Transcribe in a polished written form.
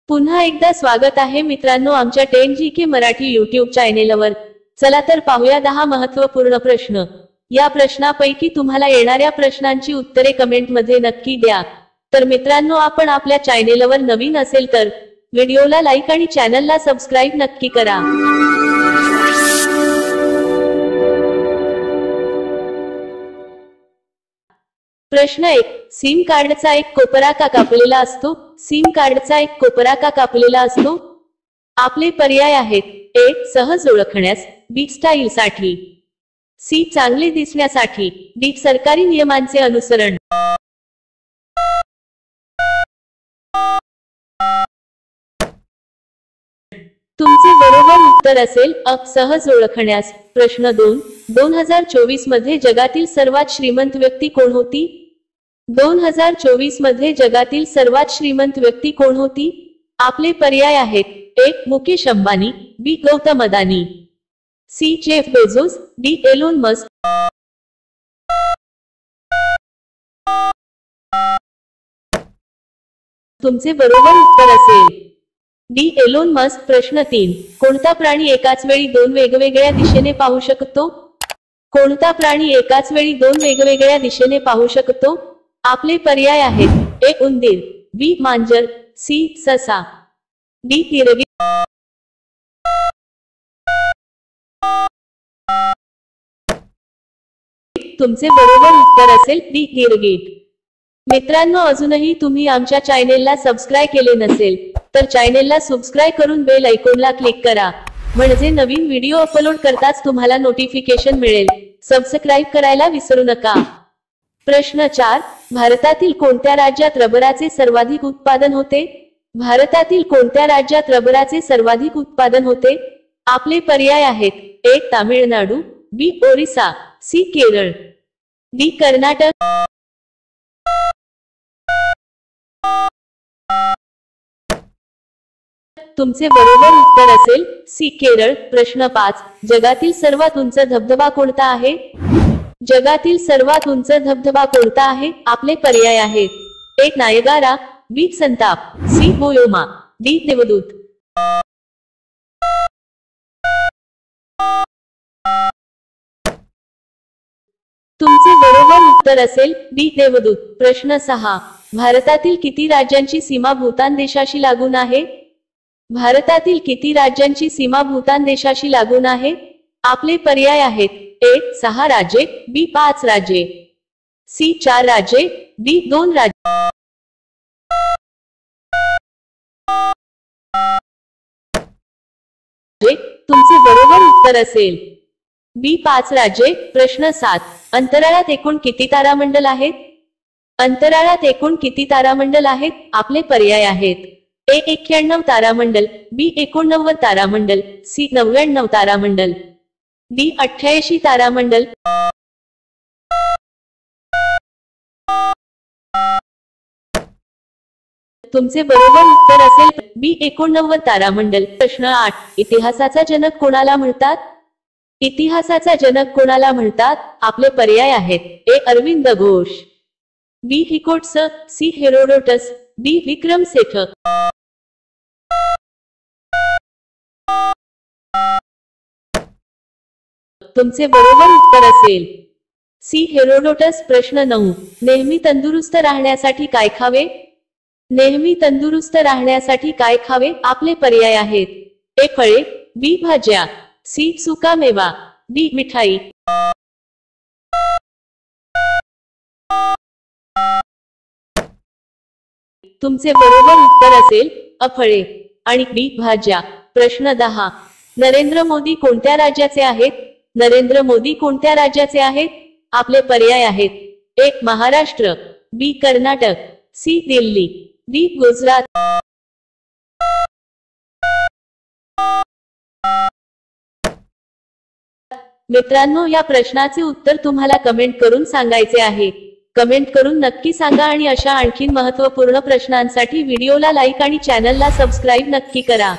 पुन्हा एकदा स्वागत आहे मित्रांनो आमच्या 10GK मराठी YouTube चॅनेलवर। चला तर पाहूया 10 महत्त्वपूर्ण प्रश्न। या प्रश्नापैकी तुम्हाला येणाऱ्या प्रश्नांची उत्तरे कमेंट मध्ये नक्की द्या। तर मित्रांनो आपण आपल्या चॅनेलवर नवीन असेल तर व्हिडिओला लाईक आणि चॅनलला सबस्क्राइब नक्की करा। प्रश्न 1, सिम कार्डचा एक कोपरा का कापलेला असतो? सिम कार्डचा एक कोपरा का कापलेला असतो? आपले पर्याय आहेत: ए. सहज ओळखण्यास, बी. स्टाईल साठी, सी. चांगले दिसण्यासाठी, डी. सरकारी नियमांचे अनुसरण। तुमचे बरोबर उत्तर असेल अ. सहज ओळखण्यास। प्रश्न 2, 2024 मध्ये जगातील सर्वात श्रीमंत व्यक्ती कोण होती? 2024 मध्ये जगातील सर्वात श्रीमंत व्यक्ती कोण होती? आपले पर्याय आहेत: A. Mukesh Ambani, B. Gautam Adani, C. Jeff Bezos, D. Elon Musk. तुमचे बरोबर उत्तर असेल डी. Elon Musk. प्रश्न 3, कोणता प्राणी एकाच वेळी दोन वेगवेगळ्या दिशेने पाहू शकतो? कोणता प्राणी एकाच वेळी दोन वेगवेगळ्या दिशेने पाहू शकतो? आपले पर्याय आहेत: ए. उंदीर, बी. मांजर, सी. ससा, डी. तिरगी। तुमचे बरोबर उत्तर असेल डी. गिरगिट। मित्रांनो अजूनही तुम्ही आमच्या चॅनेलला सबस्क्राइब केले नसेल तर चॅनेलला सबस्क्राइब करून बेल आयकॉनला क्लिक करा, म्हणजे नवीन व्हिडिओ अपलोड करताच तुम्हाला नोटिफिकेशन मिळेल। सबस्क्राइब करायला विसरू नका। प्रश्न 4, भारतातील कोणत्या राज्यात रबराचे सर्वाधिक उत्पादन होते? भारतातील कोणत्या राज्यात रबराचे सर्वाधिक उत्पादन होते? आपले पर्याय आहेत: ए. तामिळनाडू, बी. ओरिसा, सी. केरळ, डी. कर्नाटक। तुमचे बरोबर उत्तर असेल सी. केरळ। प्रश्न 5, जगातील सर्वात उंच धबधबा कोणता आहे? जगातील सर्वात उंच धबधबा कोणता आहे? आपले पर्याय आहेत: ए. नायगारा, बी. संताप, सी. बोयोमा, डी. देवदूत। तुमचे बरोबर उत्तर असेल डी. देवदूत। प्रश्न 6, भारतातील किती राज्यांची सीमा भूतान देशाशी लागून आहे? भारतातील किती राज्यांची सीमा भूतान देशाशी लागून आहे? आपले पर्याय आहेत: ए. 6 राज्ये, बी. 5 राज्ये, सी. 4 राज्ये, डी. 2 राज्ये। तुमचे बरोबर उत्तर असेल बी. 5 राज्ये। प्रश्न 7, अंतराळात एकूण किती तारामंडल आहेत? अंतराळात एकूण किती तारामंडल आहेत? आपले पर्याय आहेत: ए. 91 तारामंडल, बी. 89 तारामंडल, सी. 99 तारामंडल, डी. 88 तारामंडल। तुमचे बरोबर उत्तर असेल बी. 89 तारामंडल। प्रश्न 8, इतिहासाचा जनक कोणाला म्हणतात? इतिहासाचा जनक कोणाला म्हणतात? आपले पर्याय आहेत: ए. अरविंद घोष, बी. हिकोट्स, C. Herodotus, D. Vikram Seth. तुमचे बरोबर उत्तर असेल सी. हेरोडोटस। प्रश्न 9, नेहमी तंदुरुस्त राहण्यासाठी काय खावे? नेहमी तंदुरुस्त राहण्यासाठी काय खावे? आपले पर्याय आहेत: ए. फळे, बी. भाज्या, सी. सुकामेवा, डी. मिठाई। तुमचे बरोबर उत्तर असेल अ. फळे आणि बी. भाज्या। प्रश्न 10, नरेंद्र मोदी कोणत्या राज्याचे आहेत? नरेंद्र मोदी कोणत्या राज्याचे आहेत? आपले पर्याय आहेत: ए. महाराष्ट्र, बी. कर्नाटक, सी. दिल्ली, डी. गुजरात। मित्रांनो या प्रश्नाचे उत्तर तुम्हाला कमेंट करून सांगायचे आहे। कमेंट करून नक्की सांगा आणि अशा आणखीन महत्त्वपूर्ण प्रश्नांसाठी व्हिडिओला लाईक आणि चॅनलला सबस्क्राइब नक्की करा।